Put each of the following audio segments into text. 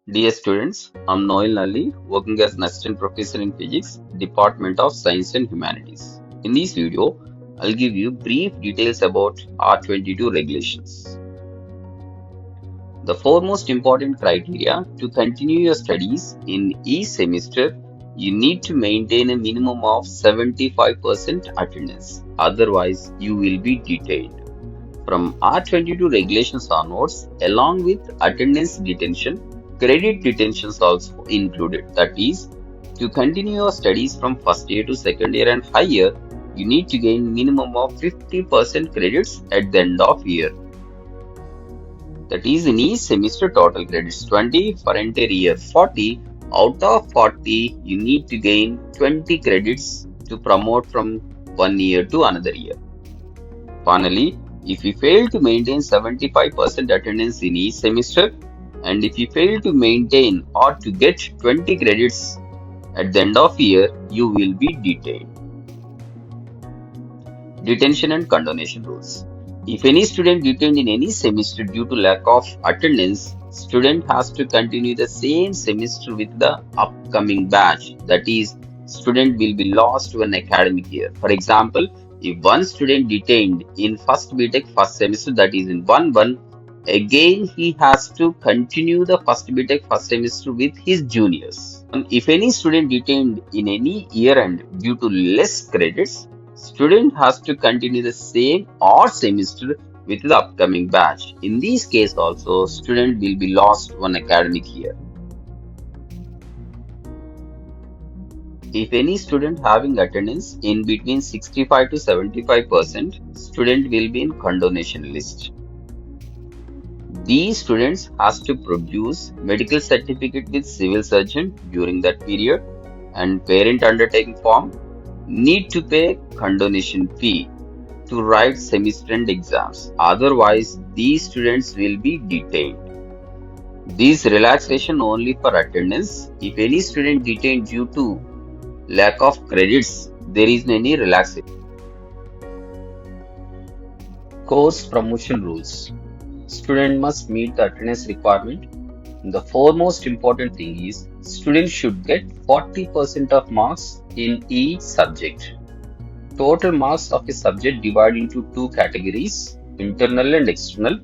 Dear students, I'm Noel Nalli, working as an assistant professor in physics, Department of Science and Humanities. In this video, I'll give you brief details about R22 regulations. The four most important criteria to continue your studies in each semester, you need to maintain a minimum of 75% attendance. Otherwise, you will be detained. From R22 regulations onwards, along with attendance detention, credit detention is also included. That is, to continue your studies from first year to second year and higher, you need to gain minimum of 50% credits at the end of year. That is, in each semester total credits 20, for entire year 40. Out of 40, you need to gain 20 credits to promote from one year to another year. Finally, if you fail to maintain 75% attendance in each semester, and if you fail to maintain or to get 20 credits at the end of year, you will be detained. Detention and condonation rules. If any student detained in any semester due to lack of attendance, student has to continue the same semester with the upcoming batch. That is, student will be lost to an academic year. For example, if one student detained in first BTech first semester, that is in 1-1, again he has to continue the first BTech first semester with his juniors. If any student detained in any year end due to less credits, student has to continue the same odd semester with the upcoming batch. In this case also, student will be lost one academic year. If any student having attendance in between 65 to 75%, student will be in condonation list. These students has to produce medical certificate with civil surgeon during that period, and parent undertaking form, need to pay condonation fee to write semester end exams. Otherwise, these students will be detained. This relaxation only for attendance. If any student detained due to lack of credits, there is no any relaxation. Course promotion rules. Student must meet the attendance requirement. The foremost important thing is students should get 40% of marks in each subject. Total marks of a subject divided into two categories, internal and external.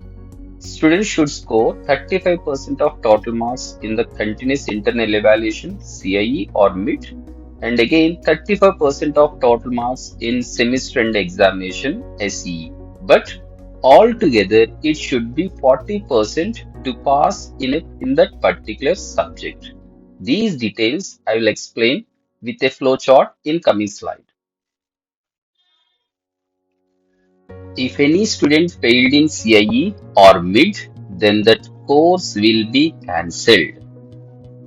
Students should score 35% of total marks in the continuous internal evaluation CIE or MIT, and again 35% of total marks in semester end examination SE. But altogether it should be 40% to pass in that particular subject. These details I will explain with a flowchart in coming slide. If any student failed in CIE or MID, then that course will be cancelled.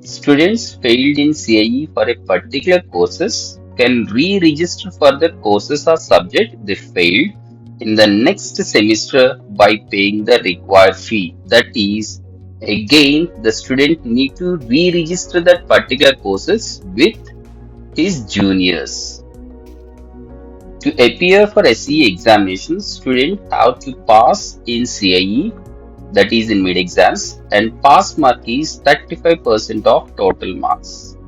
Students failed in CIE for a particular courses can re-register for the courses or subject they failed in the next semester by paying the required fee. That is, again the student need to re-register that particular courses with his juniors. To appear for SE examination, students have to pass in CIE, that is in mid exams, and pass mark is 35% of total marks.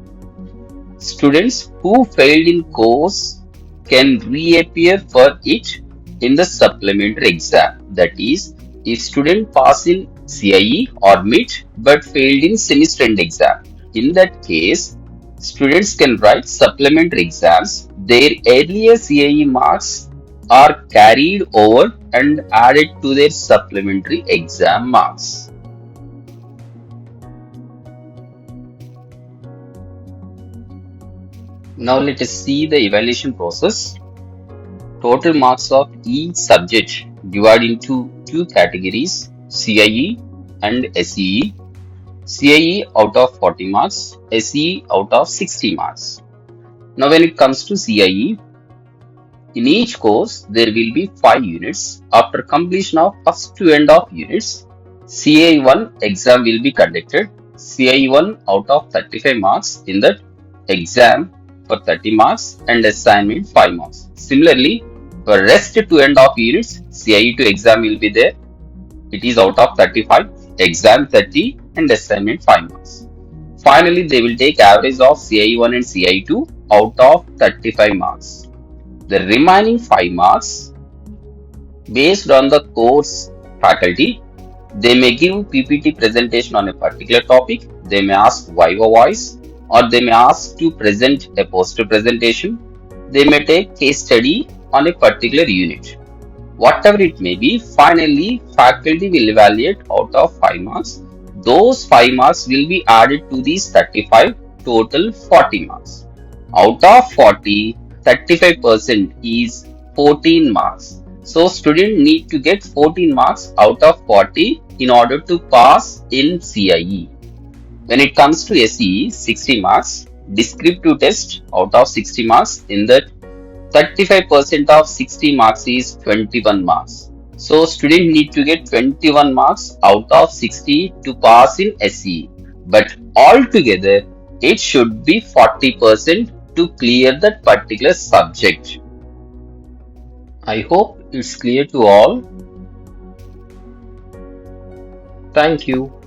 Students who failed in course can reappear for it in the supplementary exam. That is, if student pass in CIE or mid but failed in semester end exam, in that case, students can write supplementary exams. Their earlier CIE marks are carried over and added to their supplementary exam marks. Now let us see the evaluation process. Total marks of each subject divided into two categories, CIE and SEE. CIE out of 40 marks, SE out of 60 marks. Now when it comes to CIE, in each course there will be 5 units. After completion of first two end of units, CIE1 exam will be conducted. CIE1 out of 35 marks, in that exam for 30 marks and assignment 5 marks. Similarly, for rest two end of units, CIE2 exam will be there. It is out of 35. exam 30 and assignment 5 marks. Finally, they will take average of CI1 and CI2 out of 35 marks. The remaining 5 marks based on the course faculty. They may give PPT presentation on a particular topic, they may ask Viva voice, or they may ask to present a poster presentation. They may take case study on a particular unit. Whatever it may be, finally faculty will evaluate out of 5 marks. Those 5 marks will be added to these 35, total 40 marks. Out of 40, 35% is 14 marks. So student need to get 14 marks out of 40 in order to pass in CIE. When it comes to SE, 60 marks, descriptive test out of 60 marks, in that 35% of 60 marks is 21 marks. So student need to get 21 marks out of 60 to pass in SE. But altogether, it should be 40% to clear that particular subject. I hope it's clear to all. Thank you.